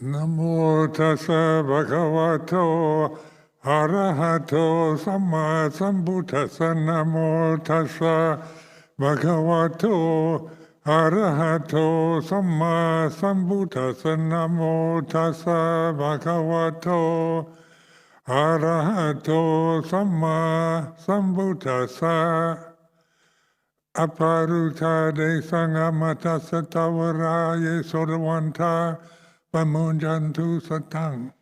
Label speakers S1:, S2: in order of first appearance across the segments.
S1: Namo tassa bhagavato arahato samma sambuddhassa. Namo tassa bhagavato arahato samma sambuddhassa. Namo tassa bhagavato arahato samma sambuddhassa. Aparuta de sangamata satavaraye sodavanta pamunjantu satang.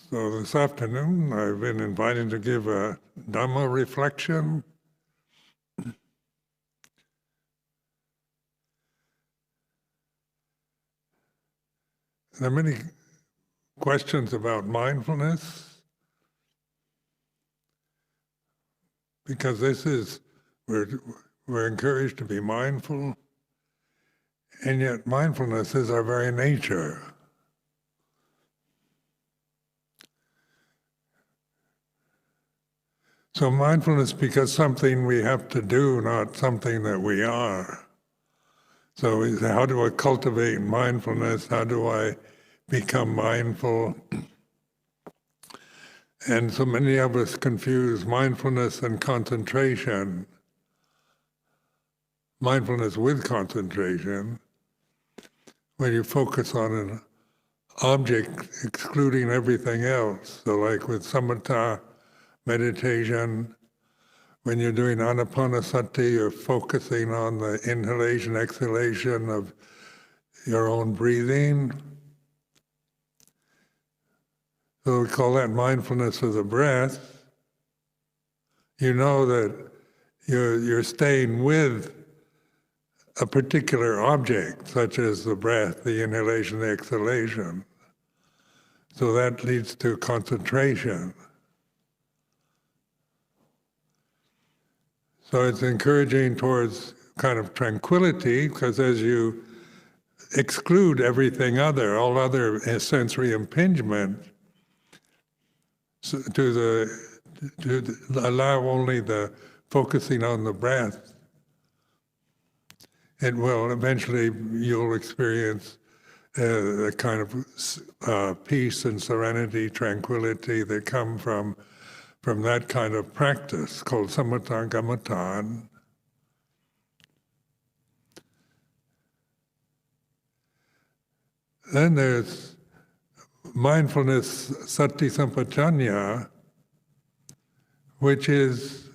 S1: So this afternoon I've been invited to give a Dhamma reflection. There are many questions about mindfulness, because we're encouraged to be mindful, and yet mindfulness is our very nature. So mindfulness becomes something we have to do, not something that we are. So we say, how do I cultivate mindfulness? How do I become mindful? And so many of us confuse mindfulness and concentration. Mindfulness with concentration, when you focus on an object excluding everything else. So like with samatha meditation, when you're doing anapanasati, you're focusing on the inhalation, exhalation of your own breathing. So we call that mindfulness of the breath. You know that you're staying with a particular object, such as the breath, the inhalation, the exhalation. So that leads to concentration. So it's encouraging towards kind of tranquility, because as you exclude everything other, all other sensory impingement, to allow only the focusing on the breath, it will eventually, you'll experience a kind of peace and serenity, tranquility that come from that kind of practice called samatha kammatthana. Then there's mindfulness sati sampajanya, which is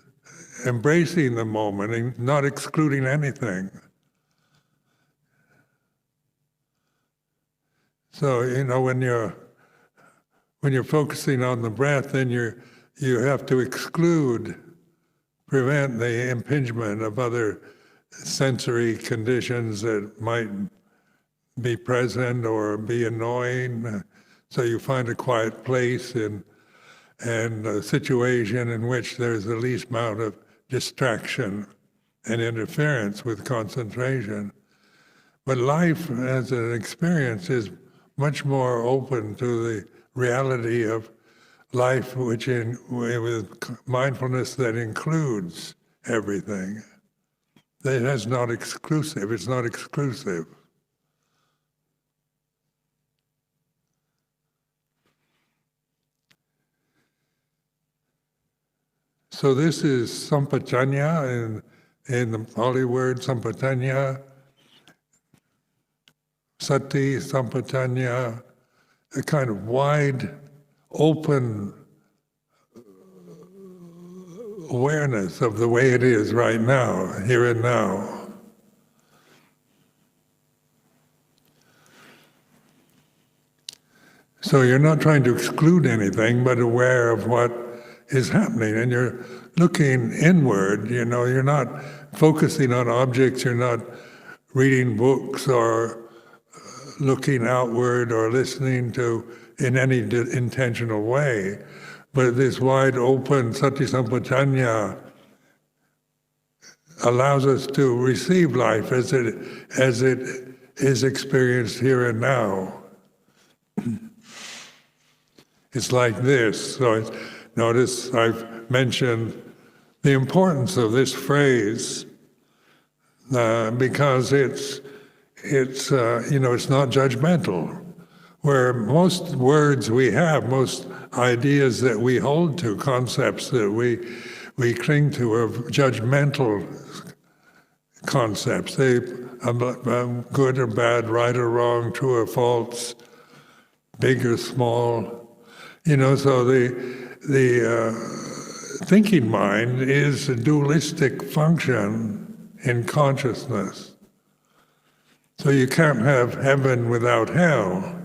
S1: embracing the moment and not excluding anything. So, when you're focusing on the breath, then you have to prevent the impingement of other sensory conditions that might be present or be annoying. So you find a quiet place and a situation in which there's the least amount of distraction and interference with concentration. But life as an experience is much more open to the reality of life, with mindfulness that includes everything. It's not exclusive. So this is sampajanya, in the Pali word sampajanya, sati, sampajanya, a kind of wide, open awareness of the way it is right now, here and now. So you're not trying to exclude anything, but aware of what is happening, and you're looking inward. You're not focusing on objects, you're not reading books or looking outward or listening to in any intentional way. But this wide open sati sampajanya allows us to receive life as it is experienced here and now. It's like this. So notice I've mentioned the importance of this phrase because it's not judgmental. Where most words we have, most ideas that we hold to, concepts that we cling to, are judgmental concepts. They are good or bad, right or wrong, true or false, big or small. So the thinking mind is a dualistic function in consciousness. So you can't have heaven without hell,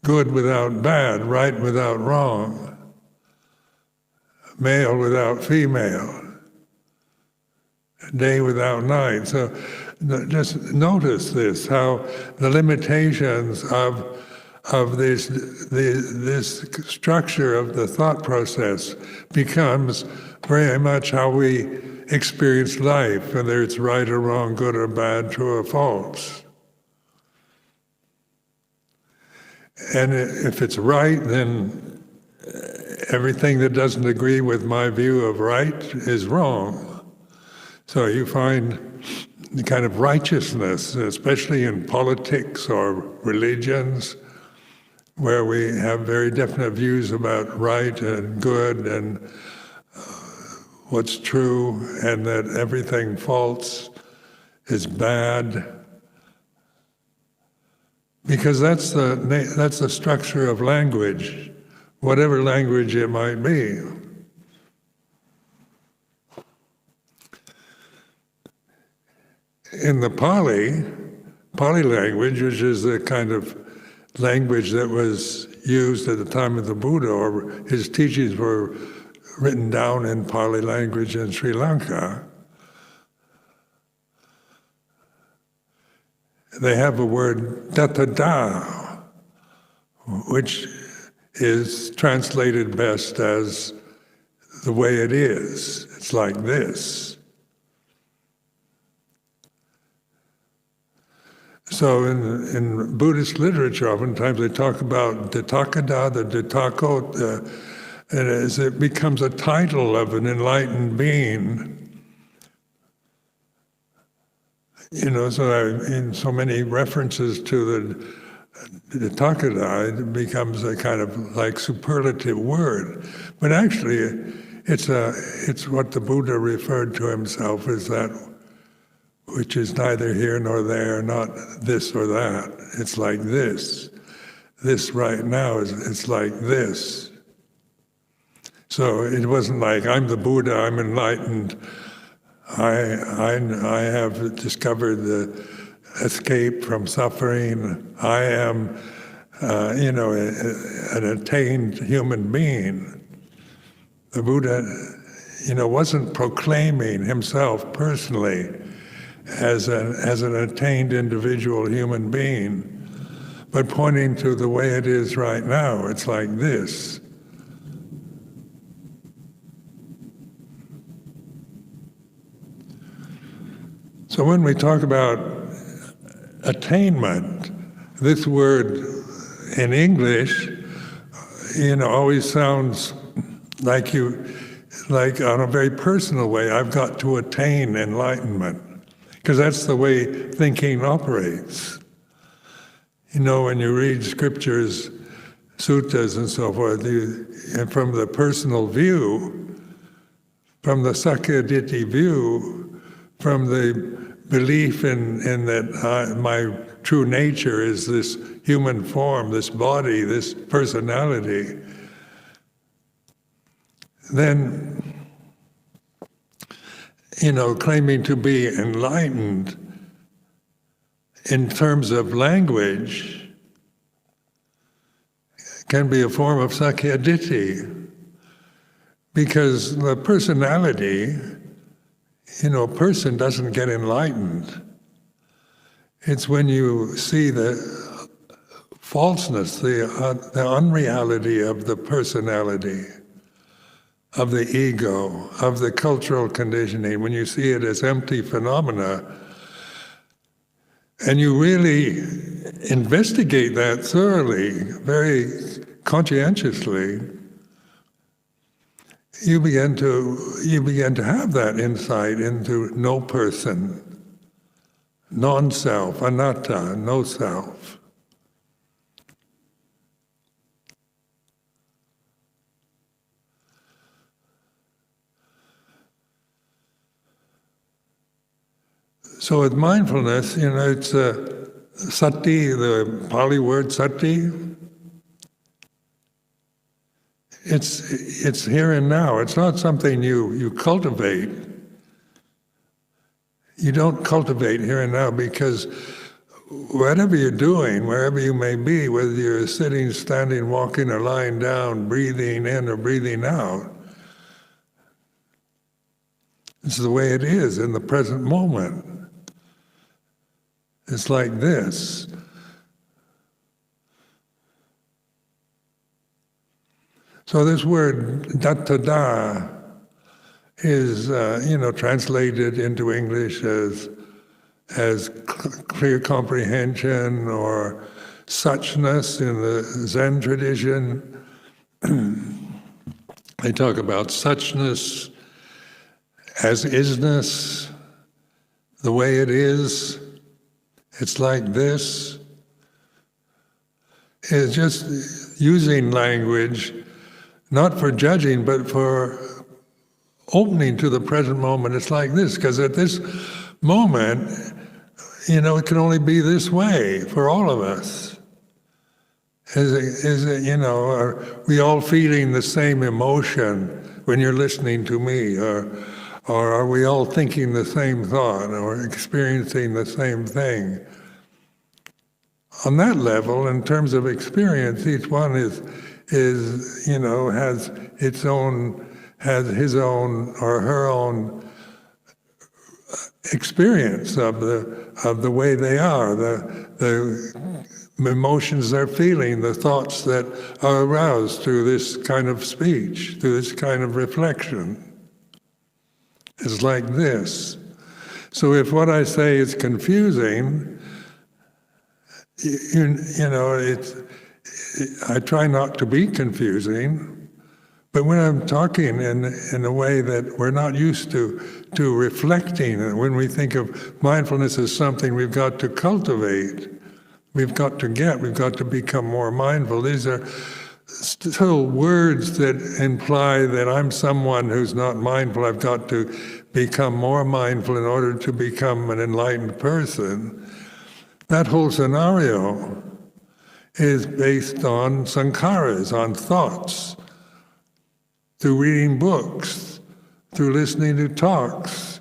S1: good without bad, right without wrong, male without female, day without night. So just notice this, how the limitations of this structure of the thought process becomes very much how we experience life, whether it's right or wrong, good or bad, true or false. And if it's right, then everything that doesn't agree with my view of right is wrong. So you find the kind of righteousness, especially in politics or religions, where we have very definite views about right and good and what's true, and that everything false is bad. Because that's the structure of language, whatever language it might be. In the Pali language, which is the kind of language that was used at the time of the Buddha, or his teachings were written down in Pali language in Sri Lanka, they have a word tathata, which is translated best as the way it is. It's like this. So in Buddhist literature, oftentimes they talk about the Tathagata, the Tathagata, and as it becomes a title of an enlightened being. So in so many references to the Tathagata, it becomes a kind of like superlative word. But actually, it's what the Buddha referred to himself as that which is neither here nor there, not this or that. It's like this. This right now it's like this. So it wasn't like, I'm the Buddha, I'm enlightened, I have discovered the escape from suffering, I am an attained human being. The Buddha wasn't proclaiming himself personally as an attained individual human being, but pointing to the way it is right now. It's like this. So when we talk about attainment, this word in English, always sounds like on a very personal way, I've got to attain enlightenment. Because that's the way thinking operates. When you read scriptures, suttas and so forth, and from the personal view, from the Sakkayaditthi view, from the belief in that my true nature is this human form, this body, this personality, then claiming to be enlightened in terms of language can be a form of Sakkayaditthi, because the personality, a person doesn't get enlightened. It's when you see the falseness, the unreality of the personality, of the ego, of the cultural conditioning, when you see it as empty phenomena, and you really investigate that thoroughly, very conscientiously, you begin to have that insight into no person, non-self, anatta, no self. So with mindfulness, it's sati, the Pali word sati. It's here and now. It's not something you cultivate. You don't cultivate here and now, because whatever you're doing, wherever you may be, whether you're sitting, standing, walking, or lying down, breathing in or breathing out, it's the way it is in the present moment. It's like this. So this word dattada is, translated into English as clear comprehension or suchness in the Zen tradition. They talk about suchness as isness, the way it is. It's like this. It's just using language, not for judging, but for opening to the present moment. It's like this, because at this moment, it can only be this way for all of us. Are we all feeling the same emotion when you're listening to me? Or are we all thinking the same thought or experiencing the same thing? On that level, in terms of experience, each one has his own or her own experience of the way they are, the emotions they're feeling, the thoughts that are aroused through this kind of speech, through this kind of reflection. It's like this. So if what I say is confusing, I try not to be confusing, but when I'm talking in a way that we're not used to reflecting, and when we think of mindfulness as something we've got to cultivate, we've got to become more mindful. These are still words that imply that I'm someone who's not mindful. I've got to become more mindful in order to become an enlightened person. That whole scenario is based on sankharas, on thoughts, through reading books, through listening to talks,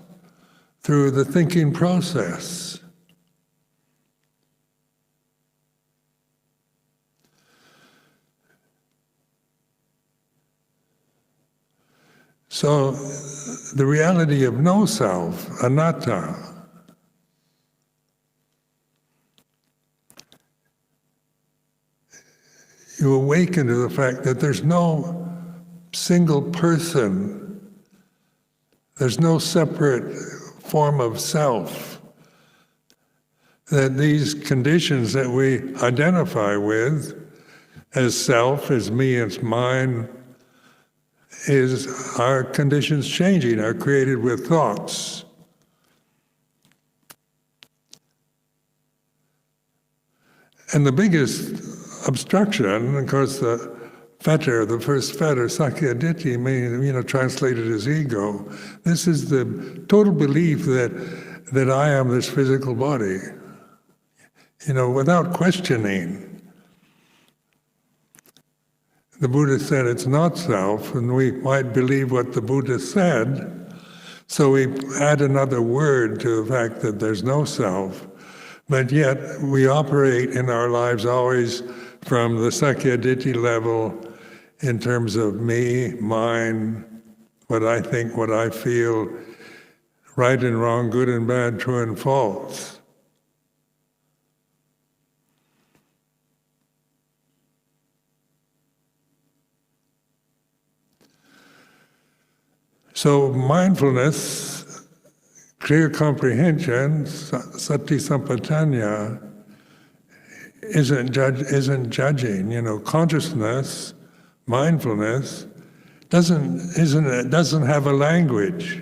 S1: through the thinking process. So the reality of no self, anatta, you awaken to the fact that there's no single person, there's no separate form of self, that these conditions that we identify with as self, as me, as mine, is our conditions changing, are created with thoughts. And the biggest obstruction, of course, the first fetter, Sakya Ditti, translated as ego. This is the total belief that I am this physical body, without questioning. The Buddha said it's not self, and we might believe what the Buddha said, so we add another word to the fact that there's no self, but yet we operate in our lives always from the Sakya Ditti level in terms of me, mine, what I think, what I feel, right and wrong, good and bad, true and false. So mindfulness, clear comprehension, sati sampajanya, isn't judging. Consciousness, mindfulness, doesn't have a language.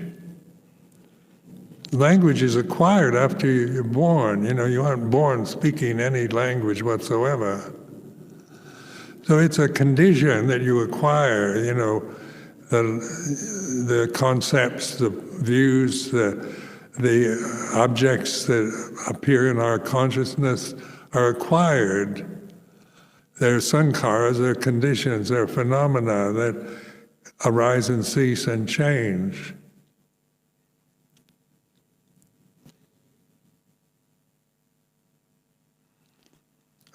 S1: Language is acquired after you're born. You aren't born speaking any language whatsoever. So it's a condition that you acquire. The concepts, the views, the objects that appear in our consciousness are acquired. They're sankharas, they're conditions, they're phenomena that arise and cease and change.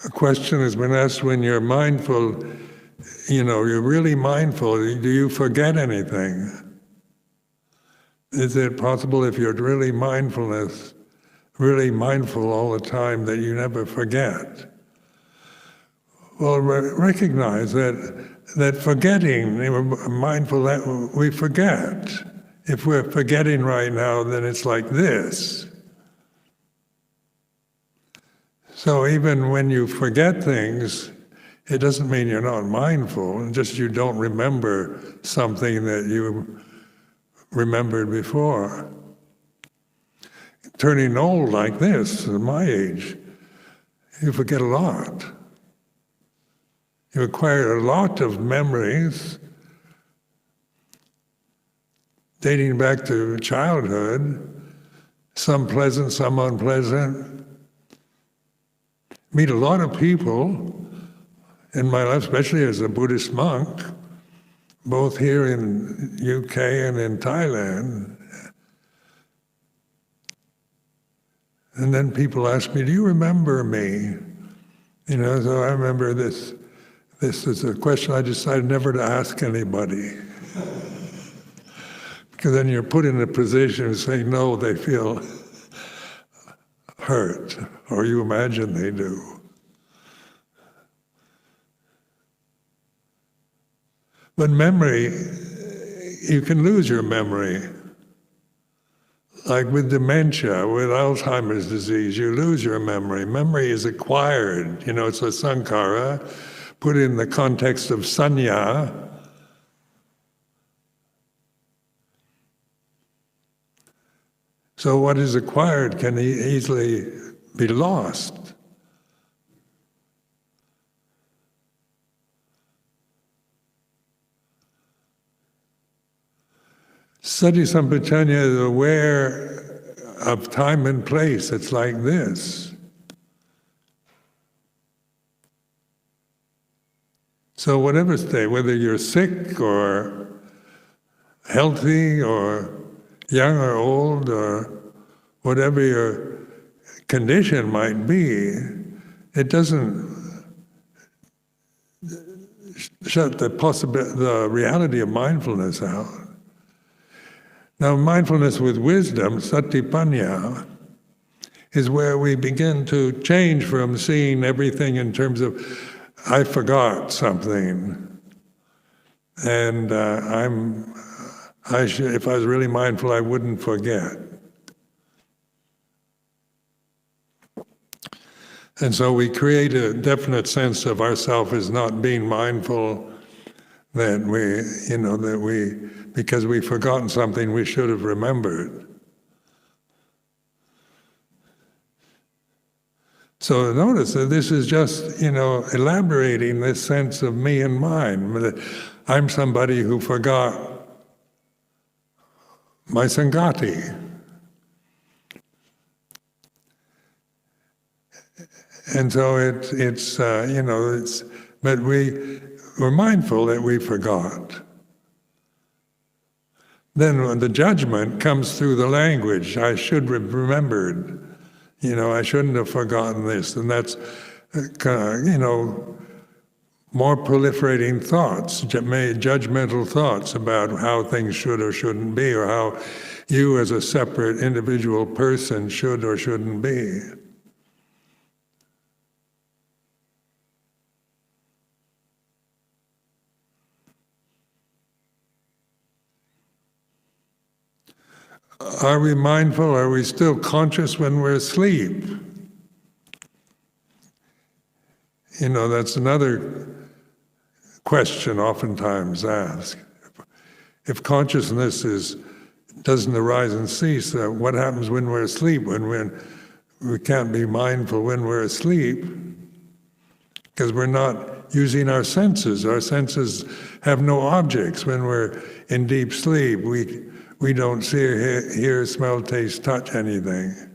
S1: A question has been asked: when you're mindful, you're really mindful, do you forget anything? Is it possible, if you're really mindful all the time, that you never forget? Well, recognize that forgetting, mindful, that we forget. If we're forgetting right now, then it's like this. So even when you forget things, it doesn't mean you're not mindful, just you don't remember something that you remembered before. Turning old like this, at my age, you forget a lot. You acquire a lot of memories dating back to childhood, some pleasant, some unpleasant. Meet a lot of people in my life, especially as a Buddhist monk, both here in UK and in Thailand. And then people ask me, do you remember me? So I remember this. This is a question I decided never to ask anybody. Because then you're put in a position of saying no, they feel hurt, or you imagine they do. But memory, you can lose your memory. Like with dementia, with Alzheimer's disease, you lose your memory. Memory is acquired. It's a sankhara, put in the context of sanya. So what is acquired can easily be lost. Sati Sampajanya is aware of time and place. It's like this. So whatever state, whether you're sick or healthy or young or old or whatever your condition might be, it doesn't shut the reality of mindfulness out. Now, mindfulness with wisdom, satipanya, is where we begin to change from seeing everything in terms of, I forgot something, and if I was really mindful, I wouldn't forget. And so we create a definite sense of ourself as not being mindful, that because we've forgotten something we should have remembered. So notice that this is just, elaborating this sense of me and mine. That I'm somebody who forgot my Sangati. And so but we're mindful that we forgot. Then the judgment comes through the language. I should have remembered. I shouldn't have forgotten this. And that's, more proliferating thoughts, judgmental thoughts about how things should or shouldn't be, or how you as a separate individual person should or shouldn't be. Are we mindful? Are we still conscious when we're asleep? That's another question oftentimes asked. If consciousness doesn't arise and cease, what happens when we're asleep? When we can't be mindful when we're asleep, because we're not using our senses. Our senses have no objects. When we're in deep sleep, we don't see, hear, smell, taste, touch anything.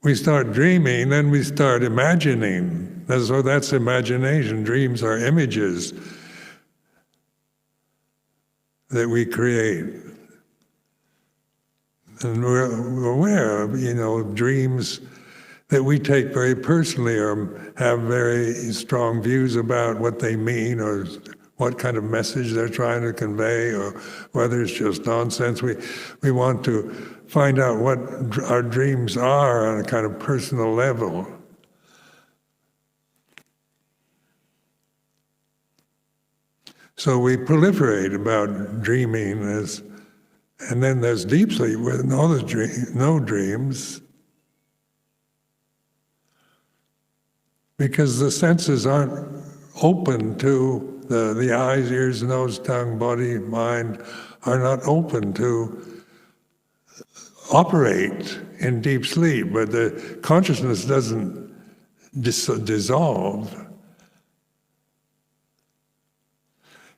S1: We start dreaming, then we start imagining. So that's imagination. Dreams are images that we create. And we're aware of, dreams that we take very personally or have very strong views about what they mean or what kind of message they're trying to convey, or whether it's just nonsense. We want to find out what our dreams are on a kind of personal level. So we proliferate about dreaming, and then there's deep sleep with no dreams, because the senses aren't open to the eyes, ears, nose, tongue, body, mind are not open to operate in deep sleep, but the consciousness doesn't dissolve.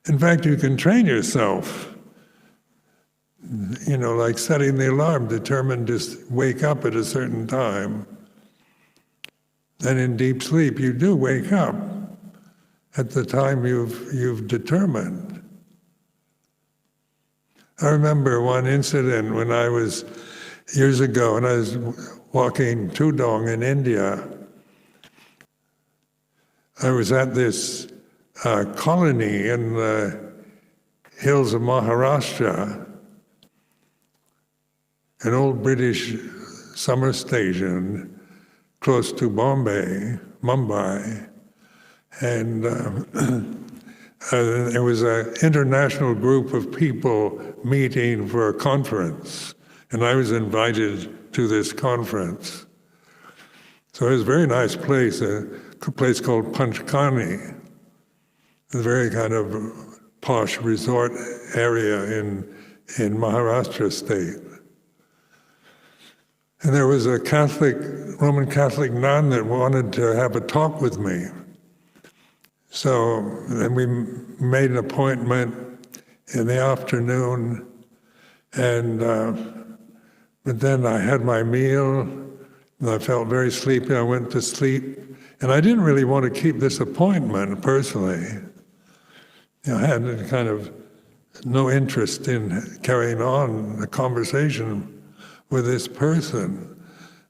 S1: In fact, you can train yourself, like setting the alarm, determined to wake up at a certain time. And in deep sleep, you do wake up at the time you've determined. I remember one incident when I was, years ago, when I was walking Tudong in India. I was at this colony in the hills of Maharashtra, an old British summer station close to Mumbai. And it was an international group of people meeting for a conference, and I was invited to this conference. So it was a very nice place, a place called Panchkani, a very kind of posh resort area in Maharashtra state. And there was a Roman Catholic nun that wanted to have a talk with me. So then we made an appointment in the afternoon, and but then I had my meal, and I felt very sleepy. I went to sleep, and I didn't really want to keep this appointment personally. I had kind of no interest in carrying on a conversation with this person.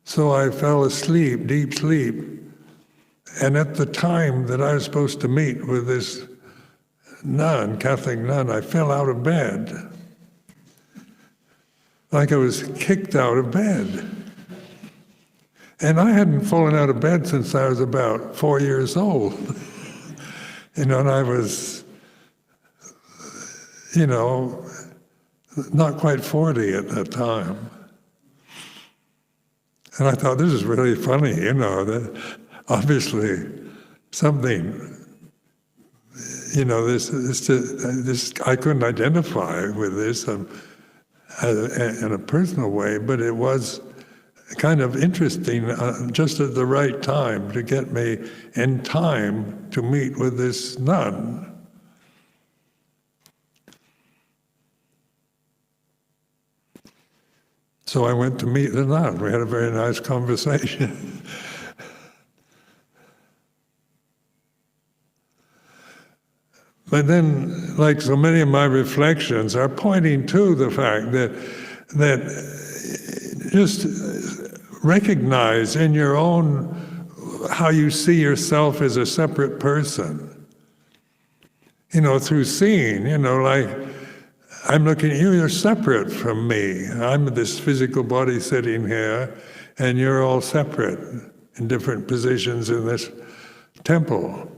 S1: So I fell asleep, deep sleep. And at the time that I was supposed to meet with this nun, Catholic nun, I fell out of bed. Like I was kicked out of bed. And I hadn't fallen out of bed since I was about 4 years old. And I was, not quite 40 at that time. And I thought, this is really funny, that obviously something, this I couldn't identify with this in a personal way, but it was kind of interesting just at the right time to get me in time to meet with this nun. So I went to meet the nun. We had a very nice conversation. But then, like so many of my reflections, are pointing to the fact that just recognize in your own how you see yourself as a separate person. Through seeing, like I'm looking at you, you're separate from me. I'm this physical body sitting here, and you're all separate in different positions in this temple.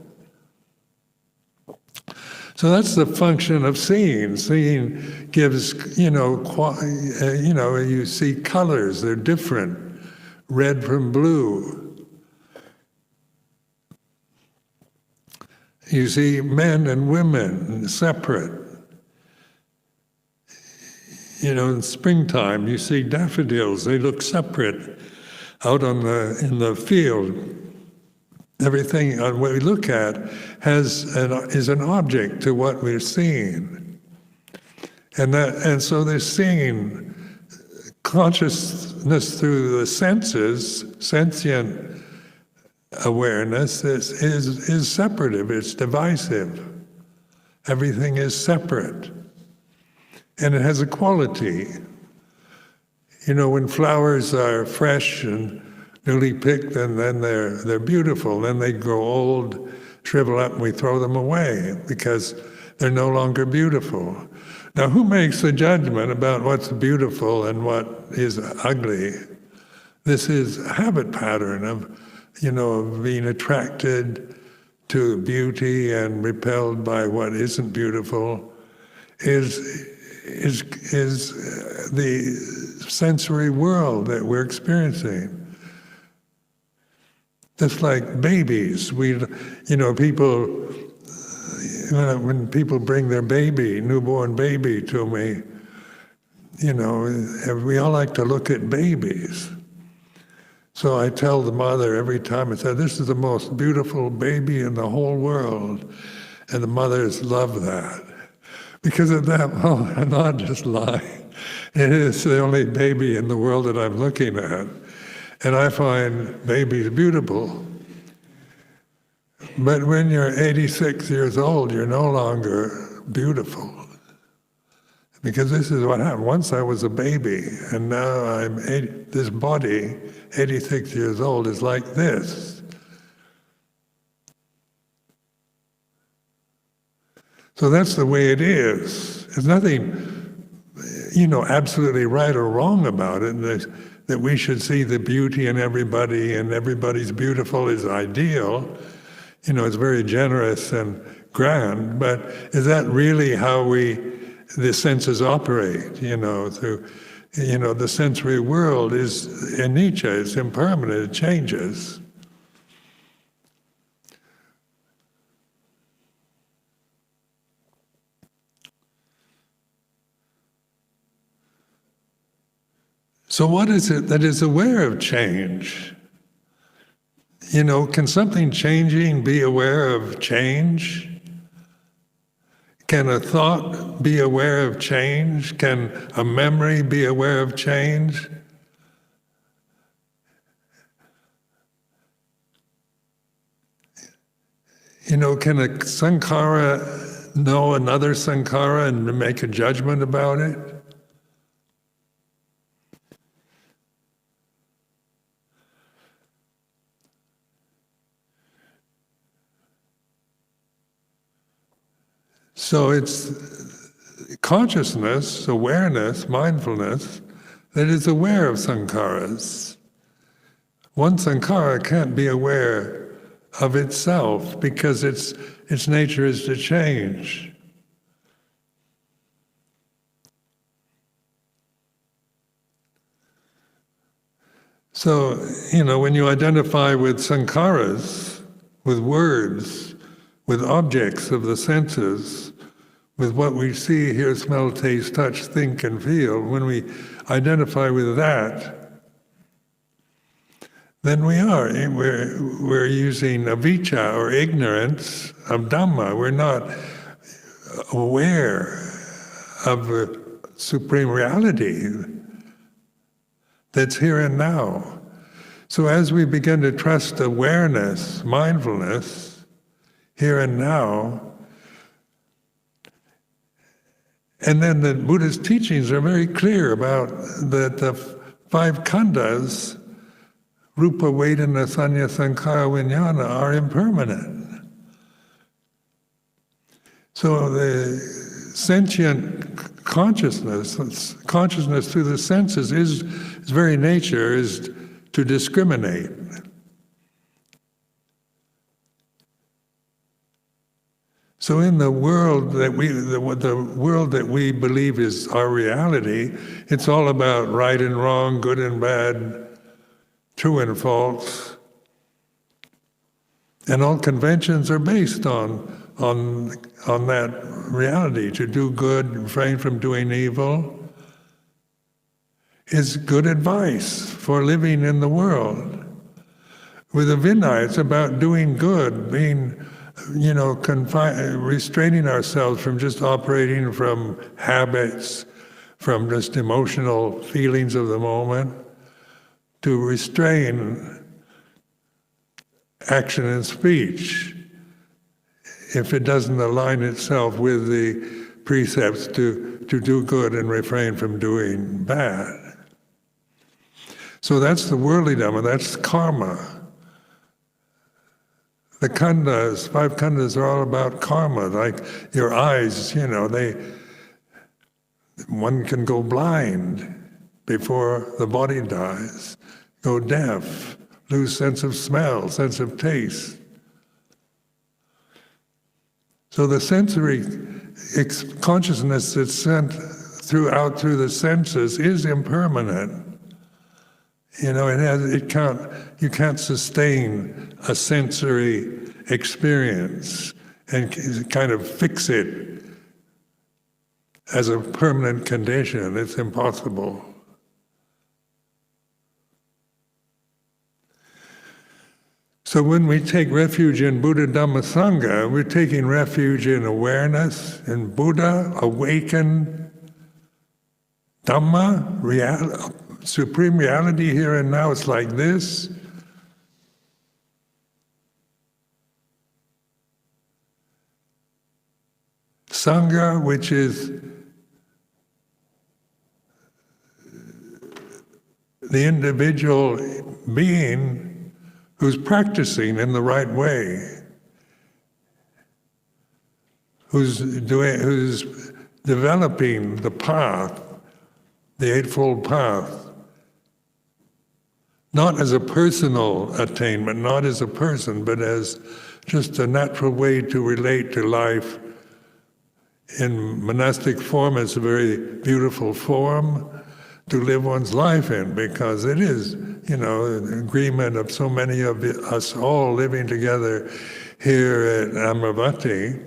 S1: So that's the function of seeing. Seeing gives, you see colors, they're different red from blue. You see men and women separate. You know, in springtime, you see daffodils, they look separate out in the field. Everything what we look at is an object to what we're seeing. And so they're seeing consciousness through the senses, sentient awareness is separative, it's divisive. Everything is separate. And it has a quality. You know, when flowers are fresh and newly picked, and then they're beautiful, then they grow old, shrivel up, and we throw them away because they're no longer beautiful. Now, who makes the judgment about what's beautiful and what is ugly? This is a habit pattern of being attracted to beauty and repelled by what isn't beautiful is the sensory world that we're experiencing. Just like babies, people, when people bring their newborn baby to me, we all like to look at babies. So I tell the mother every time, I say, this is the most beautiful baby in the whole world. And the mothers love that. Because of that, well, I'm not just lying. It is the only baby in the world that I'm looking at. And I find babies beautiful. But when you're 86 years old, you're no longer beautiful. Because this is what happened. Once I was a baby, and now this body, 86 years old, is like this. So that's the way it is. There's nothing, absolutely right or wrong about it. That we should see the beauty in everybody, and everybody's beautiful is ideal. It's very generous and grand, but is that really how the senses operate? Through, the sensory world is anicca, it's impermanent, it changes. So what is it that is aware of change? Can something changing be aware of change? Can a thought be aware of change? Can a memory be aware of change? Can a sankhara know another sankhara and make a judgment about it? So it's consciousness, awareness, mindfulness, that is aware of sankharas. One sankhara can't be aware of itself because its nature is to change. So, when you identify with sankharas, with words, with objects of the senses, with what we see, hear, smell, taste, touch, think, and feel, when we identify with that, then we're using avijja, or ignorance of Dhamma. We're not aware of the supreme reality that's here and now. So as we begin to trust awareness, mindfulness, here and now, and then the Buddha's teachings are very clear about that the five khandhas, rupa, vedana, sanya, sankhara, vijnana, are impermanent. So the sentient consciousness through the senses, its very nature is to discriminate. So in the world that we believe is our reality, it's all about right and wrong, good and bad, true and false. And all conventions are based on that reality. To do good, refrain from doing evil, is good advice for living in the world. With the Vinaya, it's about doing good, being, restraining ourselves from just operating from habits, from just emotional feelings of the moment, to restrain action and speech if it doesn't align itself with the precepts to do good and refrain from doing bad. So that's the worldly Dhamma, that's karma. The khandhas, 5 khandhas are all about karma, like your eyes, one can go blind before the body dies, go deaf, lose sense of smell, sense of taste. So the sensory consciousness that's sent through the senses is impermanent. You can't sustain a sensory experience and kind of fix it as a permanent condition. It's impossible. So when we take refuge in Buddha, Dhamma, Sangha, we're taking refuge in awareness, in Buddha, awakened Dhamma, supreme reality here and now. It's like this. Sangha, which is the individual being who's practicing in the right way, who's developing the path, the Eightfold Path, not as a personal attainment, not as a person, but as just a natural way to relate to life. In monastic form, it's a very beautiful form to live one's life in, because it is, an agreement of so many of us all living together here at Amaravati,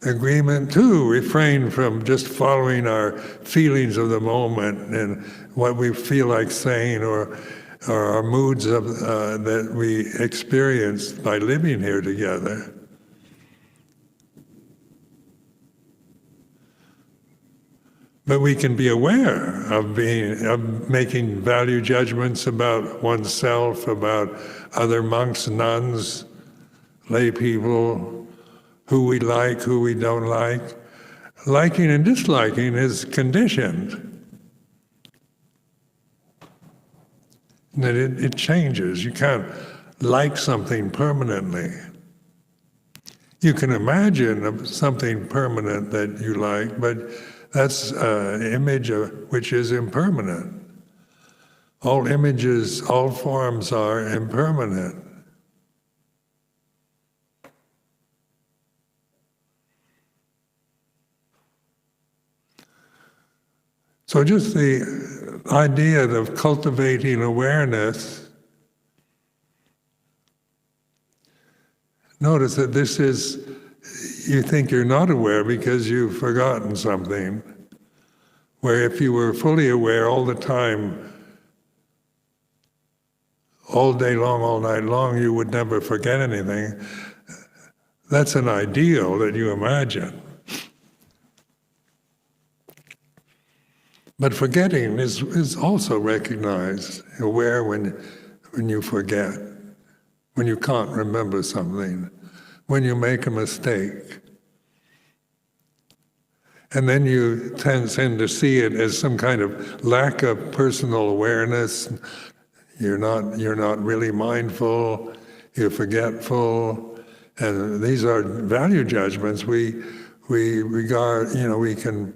S1: agreement to refrain from just following our feelings of the moment and what we feel like saying, or our moods that we experience by living here together. But we can be aware of making value judgments about oneself, about other monks, nuns, lay people, who we like, who we don't like. Liking and disliking is conditioned. That it changes. You can't like something permanently. You can imagine something permanent that you like, but that's an image which is impermanent. All images, all forms are impermanent. So just the idea of cultivating awareness, notice that this is, you think you're not aware because you've forgotten something, where if you were fully aware all the time, all day long, all night long, you would never forget anything. That's an ideal that you imagine. But forgetting is also recognized, aware when you forget, when you can't remember something, when you make a mistake. And then you tend to see it as some kind of lack of personal awareness. You're not really mindful, you're forgetful, and these are value judgments we regard, we can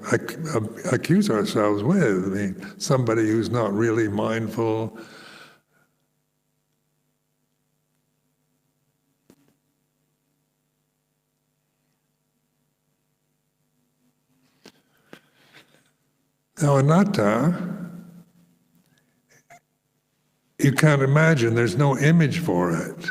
S1: accuse ourselves with. I mean, somebody who's not really mindful. Now, anatta you can't imagine, there's no image for it.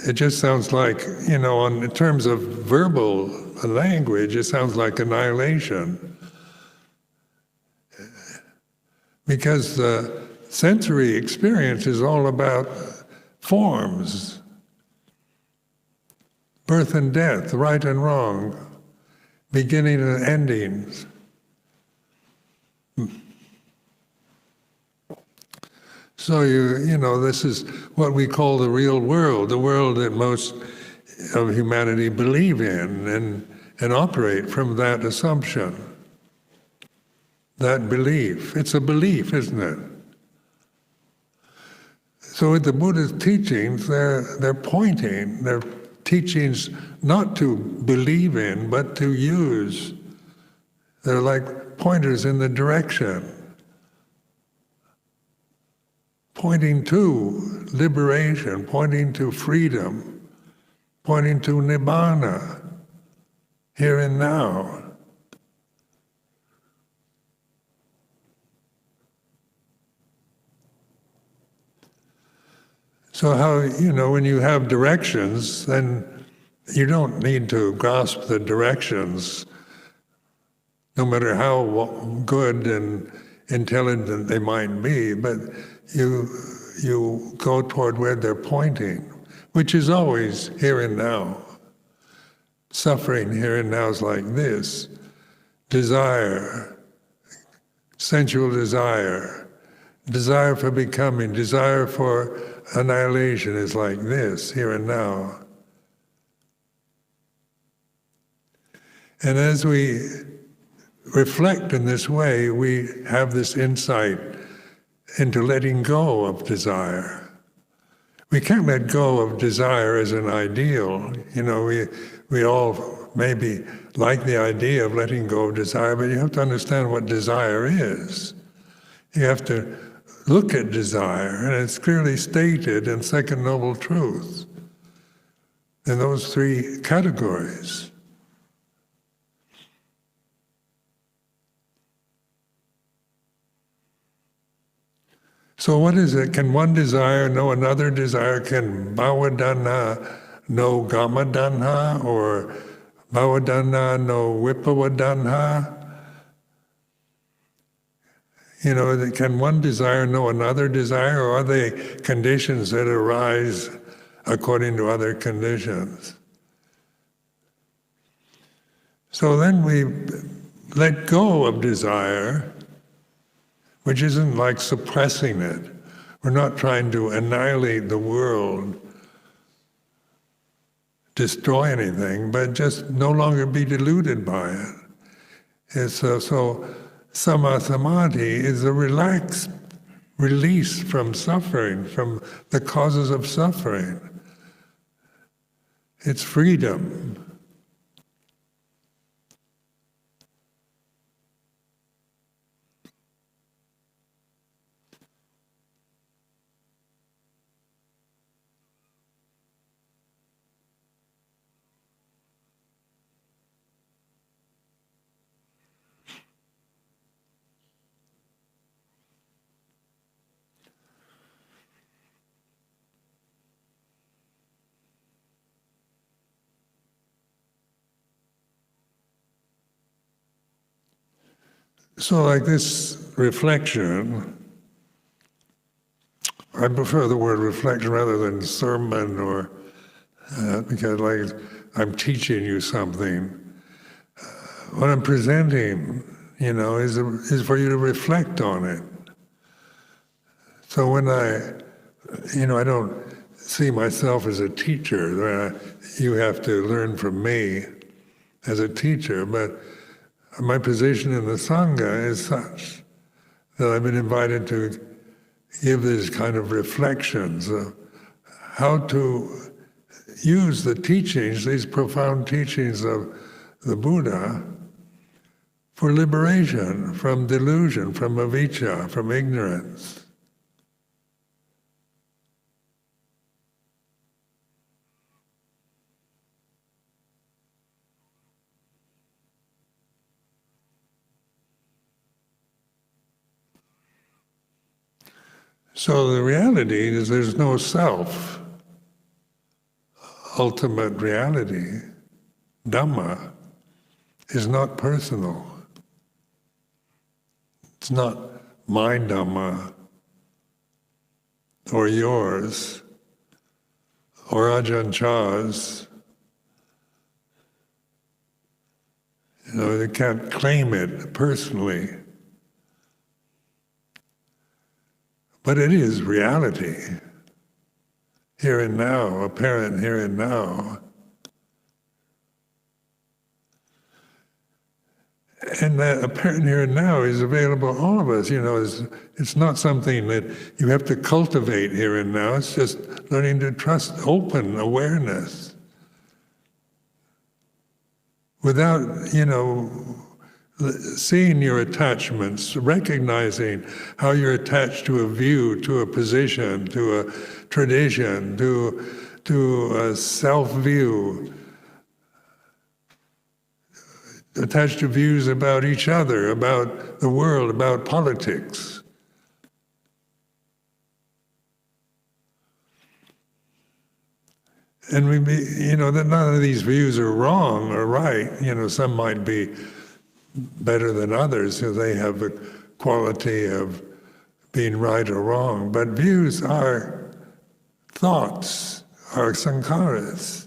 S1: It just sounds like, in terms of verbal language, it sounds like annihilation. Because the sensory experience is all about forms, birth and death, right and wrong, beginning and endings. So this is what we call the real world, the world that most of humanity believe in and operate from that assumption, that belief. It's a belief, isn't it? So with the Buddha's teachings, they're pointing, they're teachings not to believe in, but to use. They're like pointers in the direction, pointing to liberation, pointing to freedom, pointing to nibbana, here and now. So how, when you have directions, then you don't need to grasp the directions, no matter how good and intelligent they might be, but you go toward where they're pointing, which is always here and now. Suffering here and now is like this. Desire, sensual desire, desire for becoming, desire for annihilation is like this, here and now. And as we reflect in this way, we have this insight into letting go of desire. We can't let go of desire as an ideal. We all maybe like the idea of letting go of desire, but you have to understand what desire is. You have to look at desire, and it's clearly stated in Second Noble Truth, in those three categories. So what is it? Can one desire know another desire? Can bhavadanha know gamadanha, or bhavadanha know vipavadanha? Can one desire know another desire, or are they conditions that arise according to other conditions? So then we let go of desire, which isn't like suppressing it. We're not trying to annihilate the world, destroy anything, but just no longer be deluded by it. It's so samadhi is a relaxed release from suffering, from the causes of suffering. It's freedom. So like this reflection, I prefer the word reflection rather than sermon, or because like I'm teaching you something. What I'm presenting, is for you to reflect on it. So when I don't see myself as a teacher. You have to learn from me as a teacher, but my position in the Sangha is such that I've been invited to give these kind of reflections of how to use the teachings, these profound teachings of the Buddha, for liberation from delusion, from avijja, from ignorance. So the reality is there's no self. Ultimate reality, Dhamma, is not personal. It's not my Dhamma, or yours, or Ajahn Chah's. They can't claim it personally. But it is reality, here and now, apparent here and now. And that apparent here and now is available to all of us. It's not something that you have to cultivate here and now. It's just learning to trust open awareness. Without, seeing your attachments, recognizing how you're attached to a view, to a position, to a tradition, to a self-view, attached to views about each other, about the world, about politics. And that none of these views are wrong or right. Some might be better than others, because they have the quality of being right or wrong. But views are thoughts, are sankharas.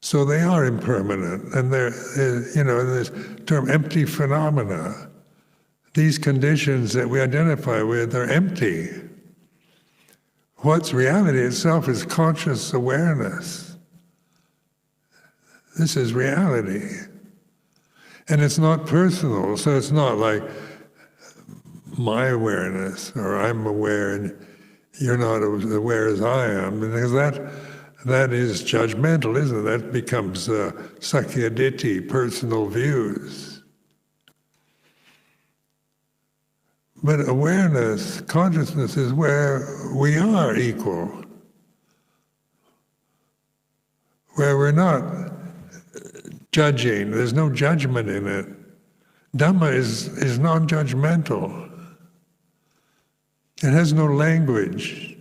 S1: So they are impermanent, and they're, this term empty phenomena, these conditions that we identify with are empty. What's reality itself is conscious awareness. This is reality. And it's not personal, so it's not like my awareness, or I'm aware and you're not as aware as I am, because that is judgmental, isn't it? That becomes Sakya Ditti, personal views. But awareness, consciousness is where we are equal, where we're not judging, there's no judgment in it. Dhamma is non-judgmental. It has no language.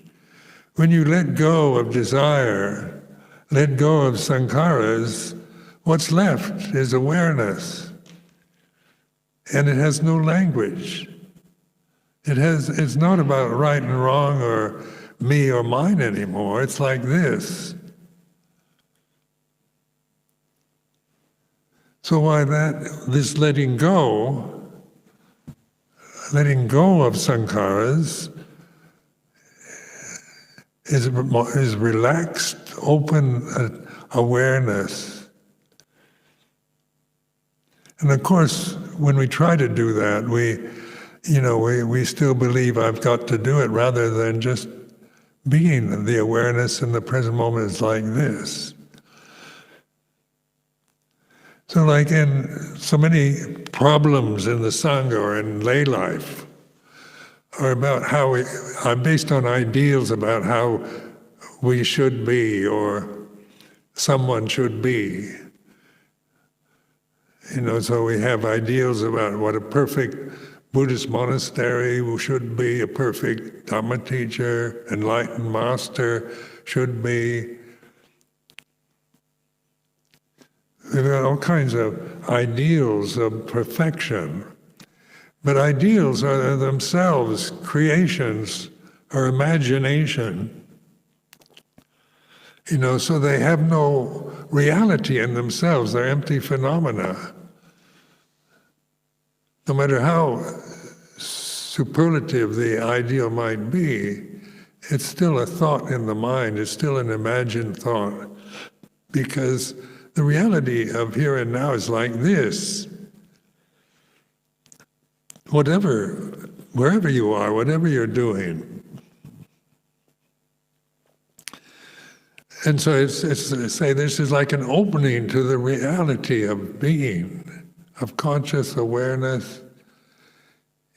S1: When you let go of desire, let go of sankharas, what's left is awareness. And it has no language. It's not about right and wrong or me or mine anymore. It's like this. So why this letting go of sankharas is relaxed, open awareness. And of course, when we try to do that, we still believe I've got to do it, rather than just being the awareness in the present moment is like this. So like in so many problems in the Sangha or in lay life are about how are based on ideals about how we should be or someone should be. So we have ideals about what a perfect Buddhist monastery should be, a perfect Dhamma teacher, enlightened master should be. We've got all kinds of ideals of perfection. But ideals are themselves creations or imagination. So they have no reality in themselves. They're empty phenomena. No matter how superlative the ideal might be, it's still a thought in the mind. It's still an imagined thought. Because the reality of here and now is like this. Wherever you are, whatever you're doing. And so it's say this is like an opening to the reality of being, of conscious awareness,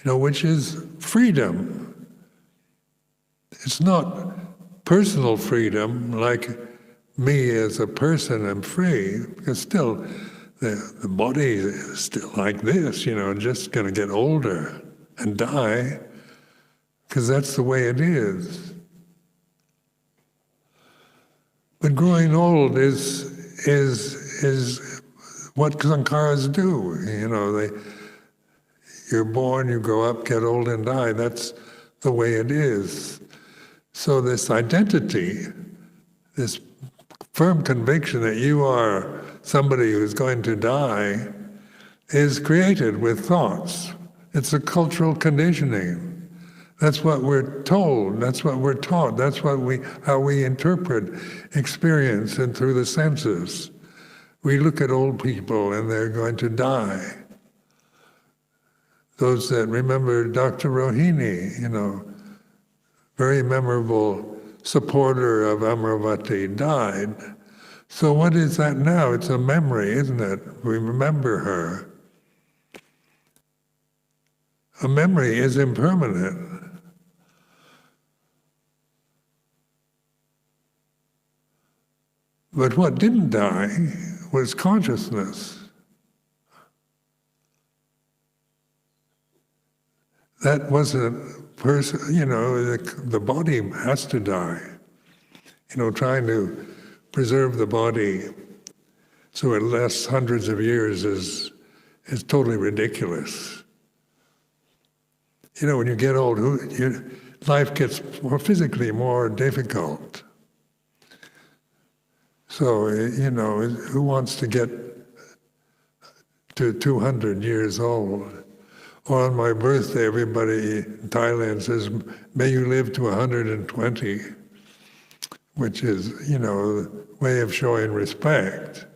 S1: which is freedom. It's not personal freedom, like me as a person am free, because still the body is still like this, just going to get older and die, because that's the way it is. But growing old is what sankharas do. You're born, you grow up, get old, and die. That's the way it is. So this identity, this firm conviction that you are somebody who's going to die, is created with thoughts. It's a cultural conditioning. That's what we're told, that's what we're taught, that's how we interpret experience and through the senses. We look at old people and they're going to die. Those that remember Dr. Rohini, very memorable supporter of Amaravati, died. So what is that now? It's a memory, isn't it? We remember her. A memory is impermanent. But what didn't die was consciousness. That wasn't person, the body has to die. Trying to preserve the body so it lasts hundreds of years is totally ridiculous. When you get old, life gets physically more difficult. So, who wants to get to 200 years old? Or on my birthday, everybody in Thailand says, may you live to 120, which is, a way of showing respect.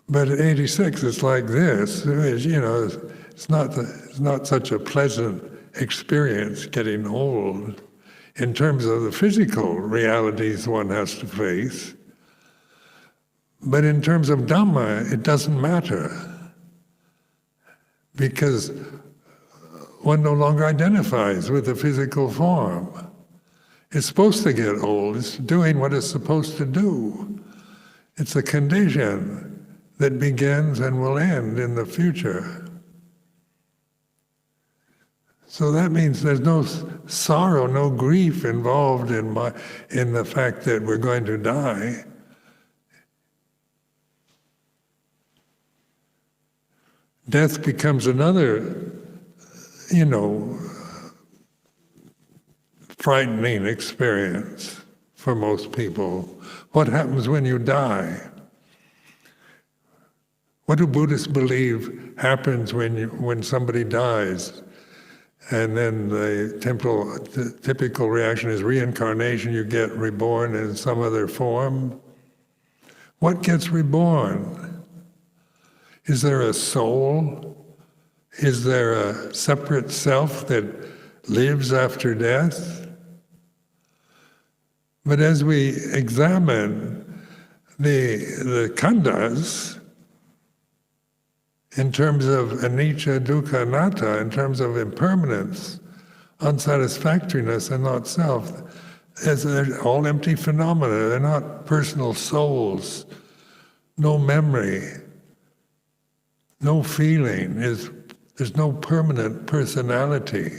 S1: But at 86, it's like this. It's not such a pleasant experience getting old in terms of the physical realities one has to face. But in terms of Dhamma, it doesn't matter, because one no longer identifies with the physical form. It's supposed to get old. It's doing what it's supposed to do. It's a condition that begins and will end in the future. So that means there's no sorrow, no grief involved in the fact that we're going to die. Death becomes another, frightening experience for most people. What happens when you die? What do Buddhists believe happens when somebody dies? And then the typical reaction is reincarnation, you get reborn in some other form. What gets reborn? Is there a soul? Is there a separate self that lives after death? But as we examine the khandhas, in terms of anicca, dukkha, anatta, in terms of impermanence, unsatisfactoriness, and not self, they're all empty phenomena. They're not personal souls. No memory, no feeling. There's no permanent personality.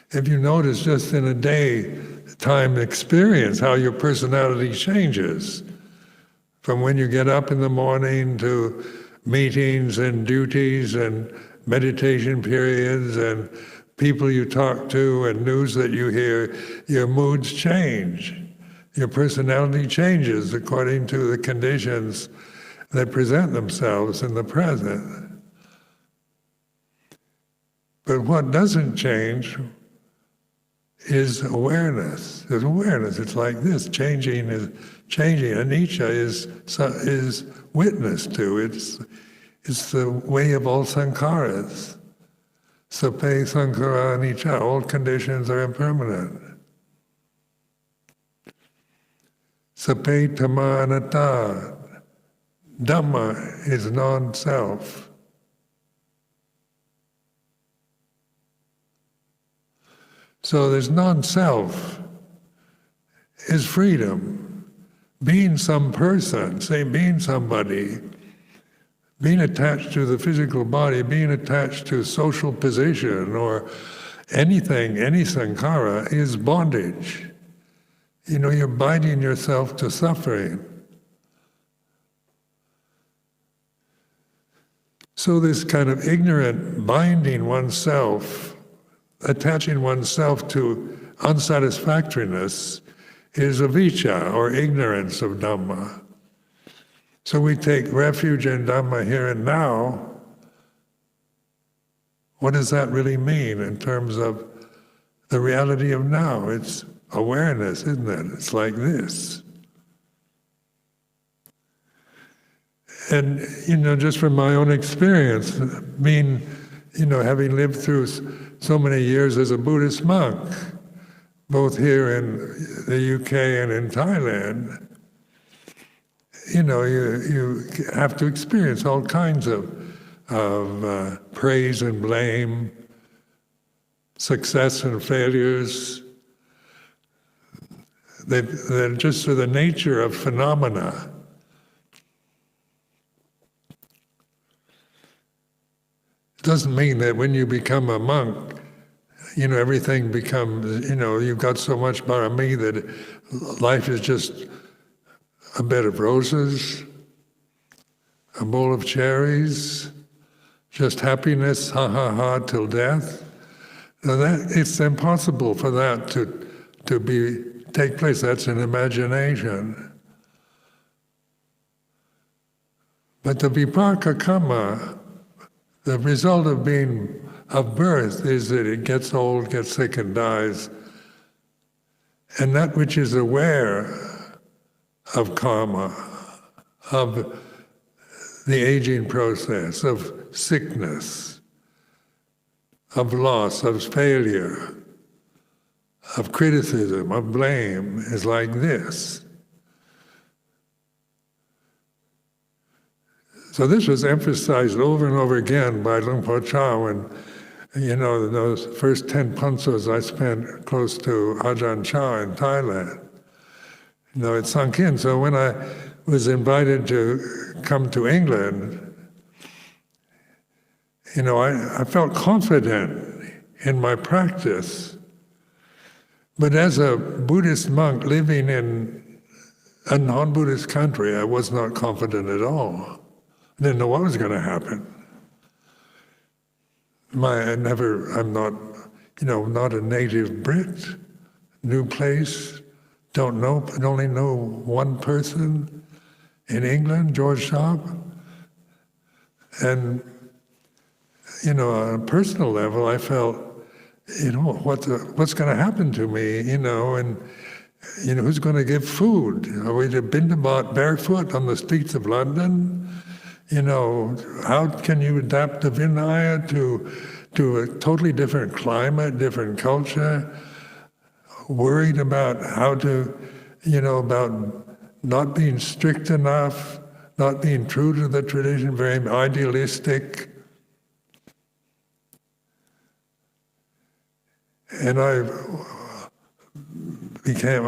S1: If you notice just in a daytime experience how your personality changes, from when you get up in the morning to meetings and duties and meditation periods and people you talk to and news that you hear, your moods change. Your personality changes according to the conditions that present themselves in the present. But what doesn't change is awareness. There's awareness. It's like this. Changing is changing. Anicca is witness to. It's the way of all sankharas. Sape sankhara anicca. All conditions are impermanent. Sape dhamma anatta. Dhamma is non-self. So there's non-self is freedom. being some person, say being somebody, being attached to the physical body, being attached to social position or anything, any sankhara, is bondage. You're binding yourself to suffering. So this kind of ignorant binding oneself, attaching oneself to unsatisfactoriness, is avijja, or ignorance of Dhamma. So we take refuge in Dhamma here and now. What does that really mean in terms of the reality of now? It's awareness, isn't it? It's like this. And, just from my own experience, having lived through so many years as a Buddhist monk, both here in the UK and in Thailand, you have to experience all kinds of praise and blame, success and failures. They're just the nature of phenomena. It doesn't mean that when you become a monk, everything becomes, you've got so much parami that life is just a bed of roses, a bowl of cherries, just happiness, ha ha ha, till death. Now it's impossible for that to take place. That's an imagination. But the vipaka karma, the result of birth is that it gets old, gets sick, and dies. And that which is aware of karma, of the aging process, of sickness, of loss, of failure, of criticism, of blame, is like this. So this was emphasized over and over again by Luang Por Chah when, those first 10 pansos I spent close to Ajahn Chah in Thailand. It sunk in. So when I was invited to come to England, I felt confident in my practice. But as a Buddhist monk living in a non-Buddhist country, I was not confident at all. I didn't know what was going to happen. I'm not, not a native Brit, new place, only know one person in England, George Sharp. And, on a personal level, I felt, what's going to happen to me, and, who's going to give food? Are we to bindabat barefoot on the streets of London? How can you adapt to Vinaya, to a totally different climate, different culture? Worried about how to, about not being strict enough, not being true to the tradition, very idealistic. And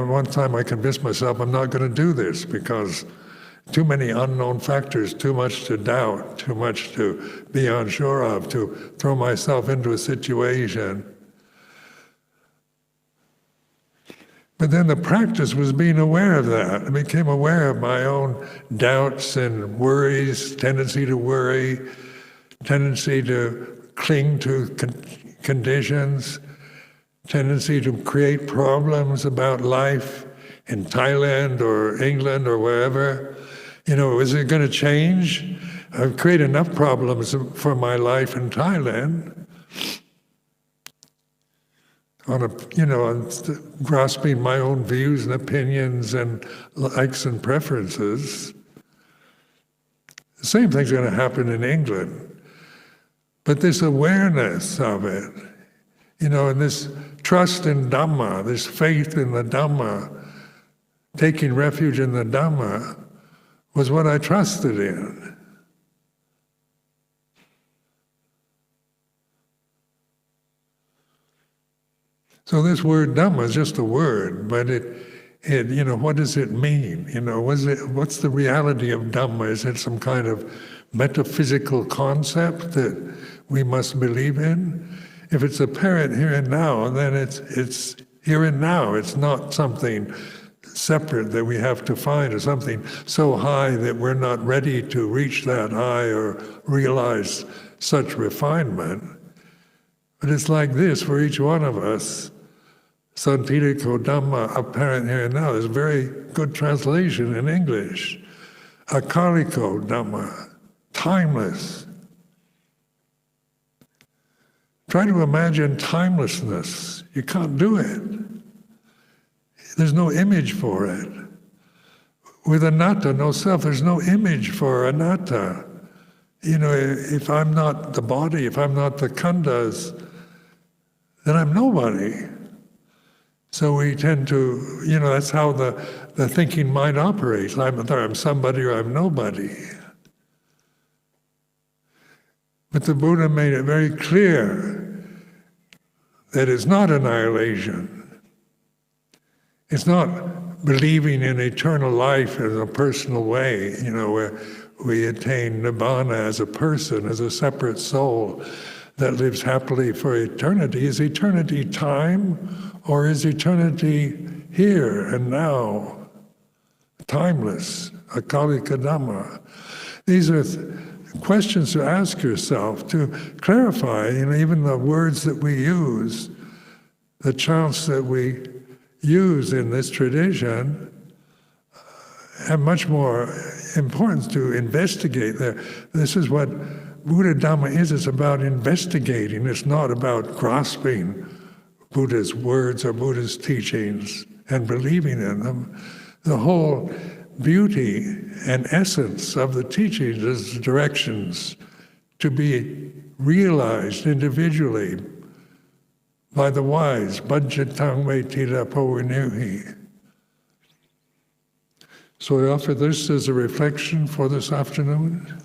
S1: one time I convinced myself I'm not going to do this because too many unknown factors, too much to doubt, too much to be unsure of, to throw myself into a situation. But then the practice was being aware of that. I became aware of my own doubts and worries, tendency to worry, tendency to cling to conditions, tendency to create problems about life in Thailand or England or wherever. Is it going to change? I've created enough problems for my life in Thailand. On grasping my own views and opinions and likes and preferences. The same thing's going to happen in England. But this awareness of it, and this trust in Dhamma, this faith in the Dhamma, taking refuge in the Dhamma, was what I trusted in. So this word Dhamma is just a word, but what does it mean? What's the reality of Dhamma? Is it some kind of metaphysical concept that we must believe in? If it's apparent here and now, then it's here and now. It's not something separate that we have to find, or something so high that we're not ready to reach that high or realize such refinement. But it's like this for each one of us. Santiriko Dhamma, apparent here and now, is a very good translation in English. Akaliko Dhamma, timeless. Try to imagine timelessness. You can't do it. There's no image for it. With anatta, no self, there's no image for anatta. If I'm not the body, if I'm not the khandhas, then I'm nobody. So we tend to, that's how the thinking mind operates. I'm somebody or I'm nobody. But the Buddha made it very clear that it's not annihilation. It's not believing in eternal life in a personal way, where we attain nibbana as a person, as a separate soul that lives happily for eternity. Is eternity time, or is eternity here and now? Timeless, akalika Dhamma. These are questions to ask yourself, to clarify, even the words that we use, the chants that we use in this tradition have much more importance to investigate. This is what Buddha Dhamma is. It's about investigating. It's not about grasping Buddha's words or Buddha's teachings and believing in them. The whole beauty and essence of the teachings is directions to be realized individually by the wise, Bhajjatang Vaitira Pavinuhi. So I offer this as a reflection for this afternoon.